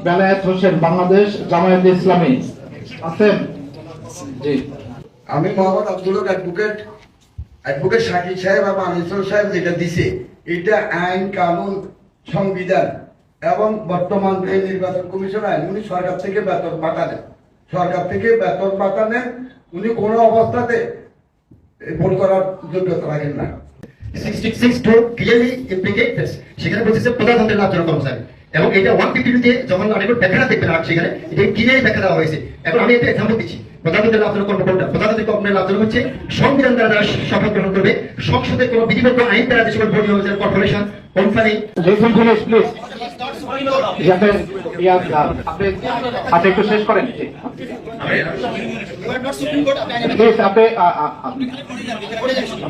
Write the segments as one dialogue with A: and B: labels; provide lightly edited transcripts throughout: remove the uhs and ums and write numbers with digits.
A: বেলায়েত হোসেন, বাংলাদেশ জামায়াতে ইসলামী আছেন? জি।
B: আমি মোহাম্মদ আব্দুল হক অ্যাডভোকেট শাকিব সাহেব এবং আনিসুল সাহেব যেটা দিছে এটা আইন কানুন সংবিধান এবং বর্তমান যে নির্বাচন কমিশন আইন, উনি সরকার থেকে বেতন পাঠানেন, উনি কোনো অবস্থাতে ভোট করার যোগ্যতা রাখেন না।
C: 66 ক্লিয়ারলি ইমপ্লিকেটস সেখানে বলছে প্রজাতন্ত্রের লাভজনক কর্মচারী, এবং এটা 152 তে যখন অনেক ব্যাখ্যা দেখবেন আর সেখানে এটা ক্লিয়ারলি ব্যাখ্যা দেওয়া হয়েছে। এখন আমি একটা এক্সাম্পল দিচ্ছি। প্রজাতন্ত্রের লাভজনক কর্ম কোনটা? প্রজাতন্ত্রের কর্মের লাভজনক হচ্ছে সংবিধান দ্বারা যারা শপথ গ্রহণ করবে, সংসদের কোনো বিধিবদ্ধ আইন দ্বারা যে সকল বোর্ড হয়েছে, কর্পোরেশন, কোম্পানি।
A: আপনি একটু শেষ করেন প্লিজ। আপনি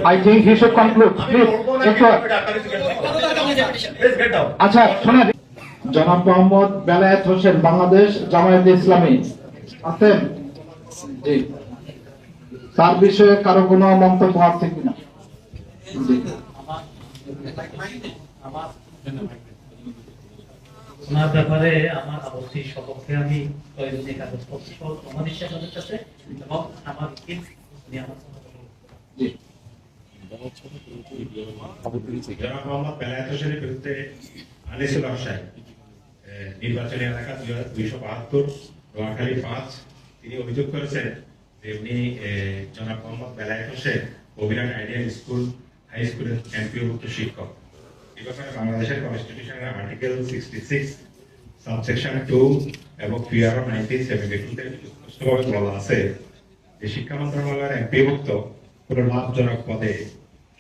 A: I think he should conclude please. আচ্ছা শোনেন, জনাব মোহাম্মদ বেলায়েত হোসেন, বাংলাদেশ জামায়াতে ইসলামী আছেন? জি। তার বিষয়ে কারো কোনো মন্তব্য আছে কিনা? জি।
D: ওনার ব্যাপারে আমার অবশ্যই সপক্ষে আমি প্রয়োজনীয় কাগজপত্র সহ প্রমাণ ইচ্ছা তাদের কাছে, এবং আমার
E: জনাব মোহাম্মদ বেলায়েত হোসেনের বিরুদ্ধে আনিসুল হক সাহেব, নির্বাচনী এলাকা 272 নোয়াখালী 5, তিনি অভিযোগ করেছেন যে উনি জনাব Mohammad Belayet Hossain Abhirat ideal school high স্কুলের এমপিওভুক্ত শিক্ষক। এই ব্যাপারে বাংলাদেশের কনস্টিটিউশনের আর্টিকেল 66 সাবসেকশন 2 এবং পিআরও 1972 তে স্পষ্টভাবে বলা আছে যে শিক্ষা মন্ত্রণালয়ের এমপিওভুক্ত কোন লাভজনক পদে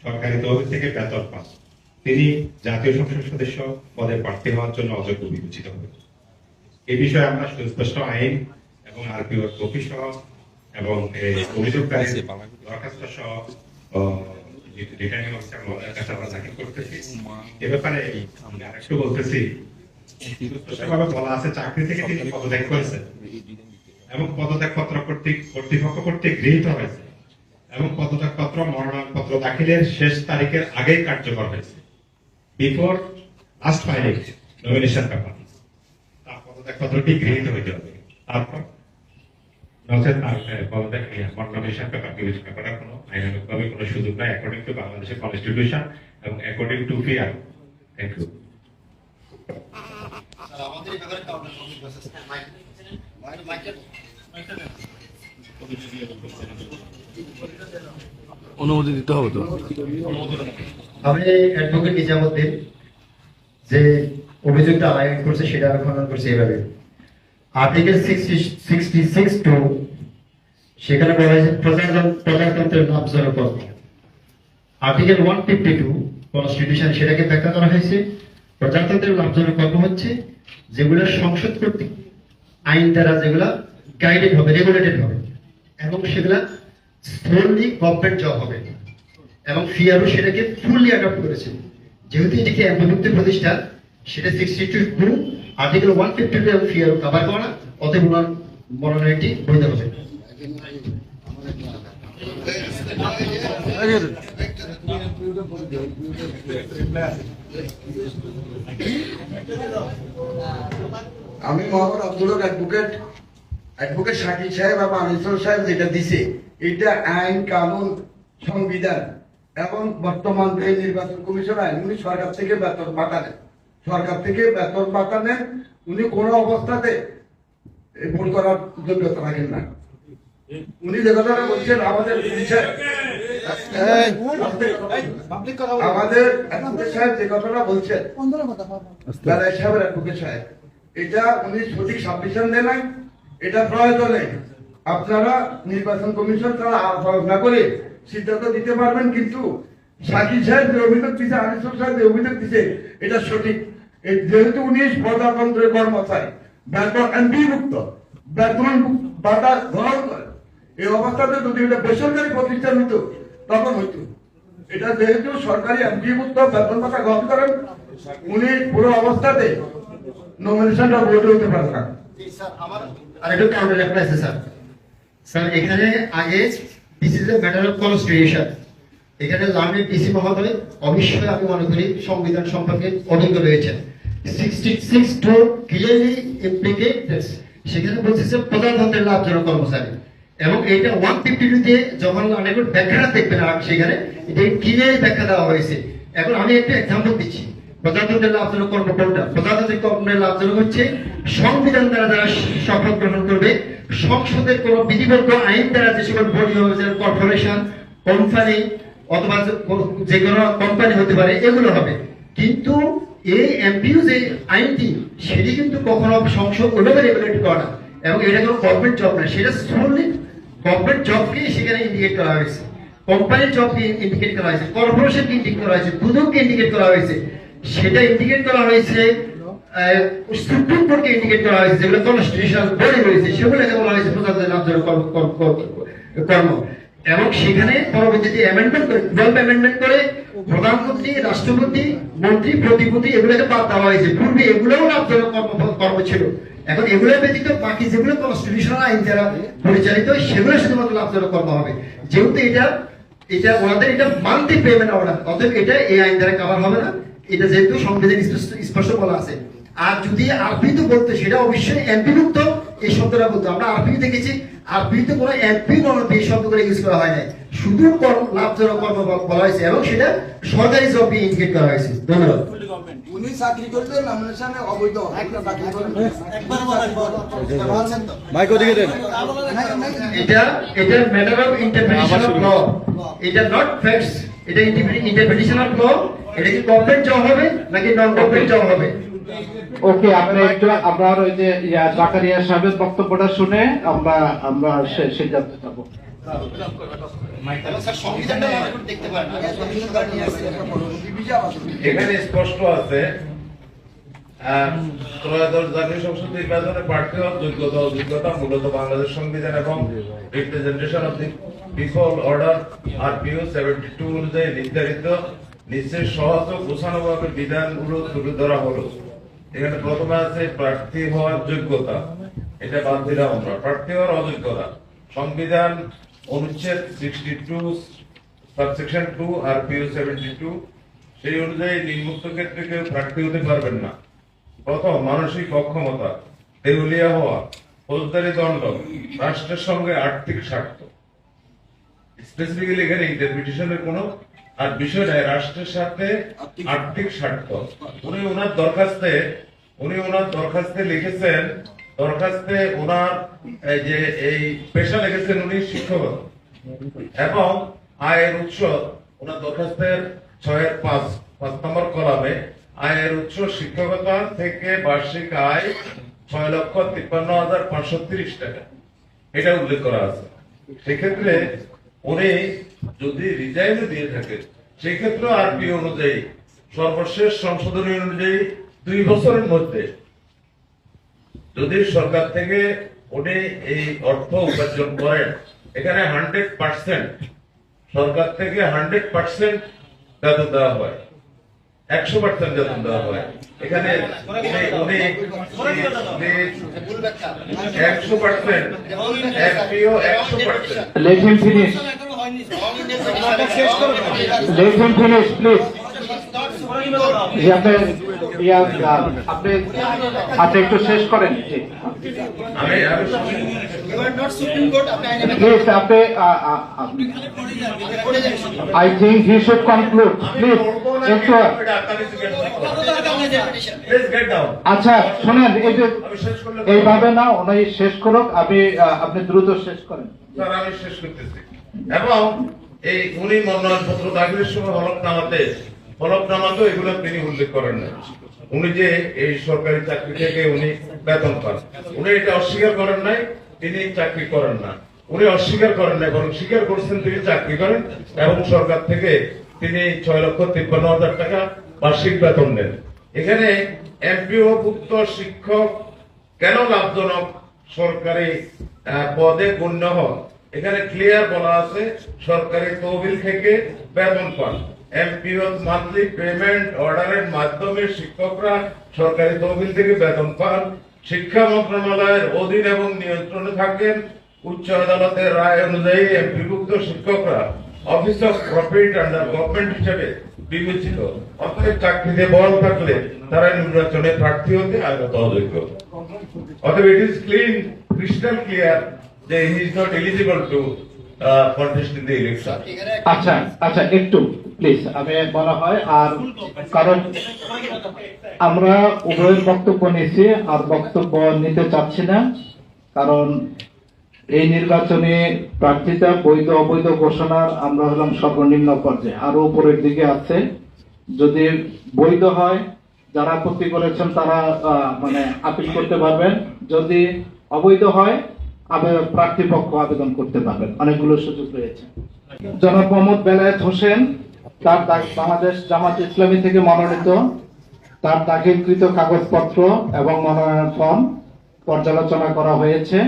E: সরকারি তহবিল থেকে বেতন পান তিনি জাতীয় সংসদ সদস্য পদে প্রার্থী হওয়ার জন্য অযোগ্য বিবেচিত হবে। এই বিষয়ে আমরা সুস্পষ্ট আইন এবং আরপিওর কপি সহ এবং অভিযোগকারী দরখাস্ত সহ রিটার্নিং অফিসার মহোদয়ের কাছে আমরা দাখিল করতেছি। এ ব্যাপারে আরেকটু বলতেছি, সুস্পষ্টভাবে বলা আছে চাকরি থেকে তিনি পদত্যাগ করেছেন এবং পদত্যাগ পত্র কর্তৃপক্ষ কর্তৃক গৃহীত হয়েছে এবং পদত্যাগ পত্র মনোনয়নপত্র দাখিলের শেষ তারিখের আগেই কার্যকর হয়েছে, before last filing nomination paper. তার পদত্যাগ পত্রটি গৃহীত হইতে হবে, তারপর নচেত তার পদত্যাগ নমিনেশন পেপার বিবেচনা করার কোনো আইনানুগভাবে কোনো সুযোগ নাই, অ্যাকর্ডিং টু বাংলাদেশের কনস্টিটিউশন এবং according to PR. Thank you.
F: অনুমতি দিতে হবে তো।
C: আমি অ্যাডভোকেট নিজামুদ্দিন যে অভিযোগটা আইন করছে সেটা খনন করছে এভাবে। আর্টিকেল 66(2) সেখানে বলা হয়েছে প্রজাতন্ত্রের লাভজনক কর্ম। আর্টিকেল 152 কনস্টিটিউশন সেটাকে ব্যাখ্যা করা হয়েছে প্রজাতন্ত্রের লাভজনক কর্ম হচ্ছে যেগুলো সংসদ কর্তৃক আইন দ্বারা যেগুলা গাইডেড হবে, রেগুলেটেড হবে, এবং সেগুলা ফুললি গভর্নমেন্ট জব হবে, এবং ফিআরও সেটাকে ফুললি অ্যাডপ্ট করেছে। যেহেতু এটিকে এমপিভুক্ত প্রতিষ্ঠান, সেটা 62 আর্টিকেল 152 এবং ফিআরও কভার করা, অতএব মনোনয়নটি বৈধ হবে।
B: আমি মোহাম্মদ আব্দুল হক অ্যাডভোকেট শাকিব সাহেব এবং আনিসুল সাহেব যেটা দিছে এটা আইন কানুন সংবিধান এবং বর্তমান যে নির্বাচন কমিশন আইন, উনি সরকার থেকে বেতন পাঠানেন, উনি কোনো অবস্থাতে ভোট করার যোগ্যতা রাখেন না। উনি যে কথাটা বলছেন আমাদের অ্যাডভোকেট সাহেব যে কথাটা বলছেন, বেলায়েত সাহেবের অ্যাডভোকেট সাহেব, এটা উনি সঠিক সাবমিশন দেন নাই, এটা প্রয়োজনে আপনারা নির্বাচন কমিশন তারা আলোচনা করে সিদ্ধান্ত দিতে পারবেন। কিন্তু শাকিব সাহেব যে অভিযোগ দিচ্ছে, আনিসুল সাহেব যে অভিযোগ দিচ্ছে, এটা সঠিক। যেহেতু উনি প্রজাতন্ত্রের কর্মচারী, বেতন এমপিভুক্ত, বেতন ভাতা গ্রহণ করে, এই অবস্থাতে যদি এটা বেসরকারি প্রতিষ্ঠান হইতো তখন হইতো। এটা যেহেতু সরকারি এমপিভুক্ত, বেতন ভাতা গ্রহণ করেন, উনি পুরো অবস্থাতে নমিনেশনটা বৈধ হতে পারে না।
C: আর একটু কাউন্টার রেফারেন্স আছে স্যার। স্যার এখানে আগে this is a matter of constitution, এখানে লার্নিং ডিসি মহোদয় অবশ্যই আমি মনে করি সংবিধান সম্পর্কে অভিজ্ঞ রয়েছেন। 66 ক্লিয়ারলি ইমপ্লিকেটস, সেখানে বলছে যে প্রজাতন্ত্রের লাভজনক কর্মচারী, এবং এটা 152 তে যখন অনেক ব্যাখ্যাটা দেখবেন আর সেখানে এটা ক্লিয়ারলি ব্যাখ্যা দেওয়া হয়েছে। এখন আমি একটা এক্সাম্পল দিচ্ছি, প্রজাতন্ত্রের লাভজনক কর্ম কোনটা? প্রজাতন্ত্রের কর্মের লাভজনক হচ্ছে সংবিধান দ্বারা যারা শপথ গ্রহণ করবে, সংসদের কোন বিধিবদ্ধ আইন দ্বারা যে সকল বডি হবে, কর্পোরেশন, কোম্পানি অথবা যে কোনো কোম্পানি হতে পারে, এগুলো হবে। কিন্তু এই এমপিইউ যে আইনটি, সেটি কিন্তু কখনো সংসদ ওভাবে রেগুলেট করে না, এবং এটা কোনো গভর্নমেন্ট জব না, সেটা সোললি গভর্নমেন্ট জবকে সেখানে ইন্ডিকেট করা হয়েছে, কোম্পানির জবকে ইন্ডিকেট করা হয়েছে, কর্পোরেশনকে ইন্ডিকেট করা হয়েছে, দুদককে ইন্ডিকেট করা হয়েছে। সেটা ইন্ডিকেট করা হয়েছে সুপ্রিম কোর্টকে ইন্ডিকেট করা হয়েছে, যেগুলো কনস্টিটিউশনাল বডি রয়েছে সেগুলোকে বলা হয়েছে প্রজাতন্ত্রের লাভজনক কর্ম। এবং সেখানে পরবর্তীতে অ্যামেন্ডমেন্ট করে, অ্যামেন্ডমেন্ট করে প্রধানমন্ত্রী, রাষ্ট্রপতি, মন্ত্রী, প্রতিপতি এগুলোকে বাদ দেওয়া হয়েছে। পূর্বে এগুলোও লাভজনক কর্ম ছিল, এখন এগুলো ব্যতীত বাকি যেগুলো কনস্টিটিউশনাল আইন দ্বারা পরিচালিত সেগুলো শুধুমাত্র লাভজনক কর্ম হবে। যেহেতু এটা ওনাদের এটা মানতে পেমেন্ট অর্ডার, অতএব এটা এই আইন দ্বারা কভার হবে না, এটা যেহেতু সংবিধান স্পষ্ট বলা আছে। আর যদি আরপিতে বলতে, সেটা অবশ্যই এমপিভুক্ত এই শব্দটা বলতো। আমরা আরপি দেখেছি, আরপিতে কোনো এমপি নন এই শব্দ করে ইউজ করা হয় না, শুধু লাভজনক কর্ম বলা হয়েছে, এবং সেটা সরকারি জবকে ইন্ডিকেট করা হয়েছে। ধন্যবাদ।
B: উনি চাকরি করলে নমিনেশনে অবৈধ একটা চাকরি করলে
C: এটা matter of interpretation of law, এটা নট ফ্যাক্টস, এটা ইন্টারপ্রিটেশন অফ ল। এটা কি গভর্নমেন্ট জব হবে নাকি নন গভর্নমেন্ট জব হবে?
A: ওকে, আমরা একটু আমরা ওই যে জাকারিয়া সাহেবের বক্তব্যটা শুনে আমরা সিদ্ধান্ত যাবো।
F: এখানে স্পষ্ট আছে ত্রয়োদশ জাতীয় সংসদ নির্বাচনে প্রার্থী হওয়ার যোগ্যতা অযোগ্যতা মূলত বাংলাদেশ সংবিধান এবং representation of the people order RPO 72 অনুযায়ী নির্ধারিত নিশ্চয় সহজ ও গোছানোভাবে বিধানগুলো তুলে ধরা হলো। এখানে প্রথমে আছে প্রার্থী হওয়ার যোগ্যতা, এটা বাদ দিলাম আমরা। প্রার্থী হওয়ার অযোগ্যতা, সংবিধান অনুচ্ছেদ 62 সাবসেকশন 2 আরপিও 72 সেই অনুযায়ী নিম্নোক্ত ক্ষেত্রে কেউ প্রার্থী হতে পারবেন না। প্রথম, মানসিক অক্ষমতা, দেউলিয়া হওয়া, ফৌজদারি দণ্ড, রাষ্ট্রের সঙ্গে আর্থিক স্বার্থ। স্পেসিফিক্যালি এখানে ইন্টারপ্রিটেশনের কোনো আর বিষয় নাই, রাষ্ট্রের সাথে আর্থিক স্বার্থ। উনি ওনার দরখাস্তে লিখেছেন, দরখাস্তে ওনার এই পেশা লিখেছেন উনি শিক্ষকতা, এবং আয়ের উৎস ওনার দরখাস্তের 6-5 নম্বর কলামে আয়ের উৎস শিক্ষকতা থেকে বার্ষিক আয় 6,53,530 টাকা এটা উল্লেখ করা আছে। সেক্ষেত্রে উনি যদি রিজাইন দিয়ে থাকে, সেক্ষেত্রে আরপি অনুযায়ী সর্বশেষ সংশোধনী অনুযায়ী 2 বছরের মধ্যে যদি সরকার থেকে উনি এই অর্থ উপার্জন করেন, এখানে 100% সরকার থেকে 100% বেতন দেওয়া হয়, 100% বেতন দেওয়া হয়। এখানে উনি 100% FPO 100%।
A: Let him finish, please. জি, আপনি একটু শেষ করেন। Please, I think he should conclude. Please, আচ্ছা শোনেন, এইভাবে না, উনি শেষ করুক, আপনি দ্রুত শেষ করেন।
F: স্যার আমি শেষ করতেছি। এবং এই উনি মনোনয়নপত্র দাখিলের সময় হলফনামাতেও এগুলো তিনি উল্লেখ করেন না। উনি যে এই সরকারি চাকরি থেকে উনি বেতন পান, উনি এটা অস্বীকার করেন নাই, তিনি চাকরি করেন না। উনি অস্বীকার করেন নাই, বরং স্বীকার করছেন তিনি চাকরি করেন, এবং সরকার থেকে তিনি 6,53,000 টাকা বার্ষিক বেতন নেন। এখানে এমপিও ভুক্ত শিক্ষক কেন লাভজনক সরকারি পদে গণ্য হন, এখানে ক্লিয়ার বলা আছে সরকারি তহবিল থেকে বেতন পান। এমপিও মান্থলি পেমেন্ট অর্ডারের মাধ্যমে শিক্ষকরা সরকারি তহবিল থেকে বেতন পান, শিক্ষা মন্ত্রণালয়ের অধীন এবং নিয়ন্ত্রণে থাকেন। উচ্চ আদালতের রায় অনুযায়ী এমপিভুক্ত শিক্ষকরা office of profit under government হিসেবে বিবেচিত। অতএব চাকরিতে বল থাকলে তারা নির্বাচনে প্রার্থী হতে আইনত অযোগ্য। অতএব ইট ইজ ক্রিস্টাল ক্লিয়ার যে he is not eligible to contest in the election.
A: আচ্ছা আচ্ছা, একটু প্লিজ আমি বলা হয়, আর কারণ আমরা উভয়ের বক্তব্য নিয়েছি আর বক্তব্য নিতে চাচ্ছি না, কারণ এই নির্বাচনে প্রার্থিতা বৈধ অবৈধ ঘোষণার আমরা হলাম সর্বনিম্ন পর্যায়ে, আরো উপরের দিকে আছে। যদি বৈধ হয়, যারা আপত্তি করেছেন তারা মানে আপিল করতে পারবেন। যদি অবৈধ হয়, প্রার্থী পক্ষ আবেদন করতে পারবেন, অনেকগুলো সুযোগ রয়েছে। জনাব মোহাম্মদ বেলায়েত হোসেন, তার বাংলাদেশ জামাত ইসলামী থেকে মনোনীত, তার দাখিলকৃত কাগজপত্র এবং মনোনয়ন ফর্ম পর্যালোচনা করা হয়েছে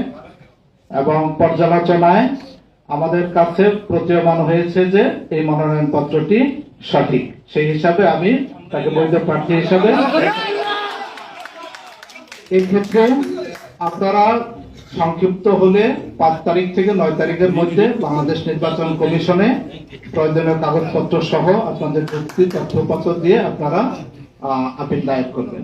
A: এবং পর্যালোচনায় আমাদের কাছে প্রতীয়মান হয়েছে যে এই মনোনয়ন পত্রটি সঠিক। সেই হিসাবে আমি তাকে বৈধ প্রার্থী হিসাবে, এই ক্ষেত্রে আপনারা সংক্ষিপ্ত হলে 5 তারিখ থেকে 9 তারিখের মধ্যে বাংলাদেশ নির্বাচন কমিশনে প্রয়োজনীয় কাগজপত্র সহ আপনাদের যুক্তি তথ্যপত্র দিয়ে আপনারা আপিল দায়ের করবেন।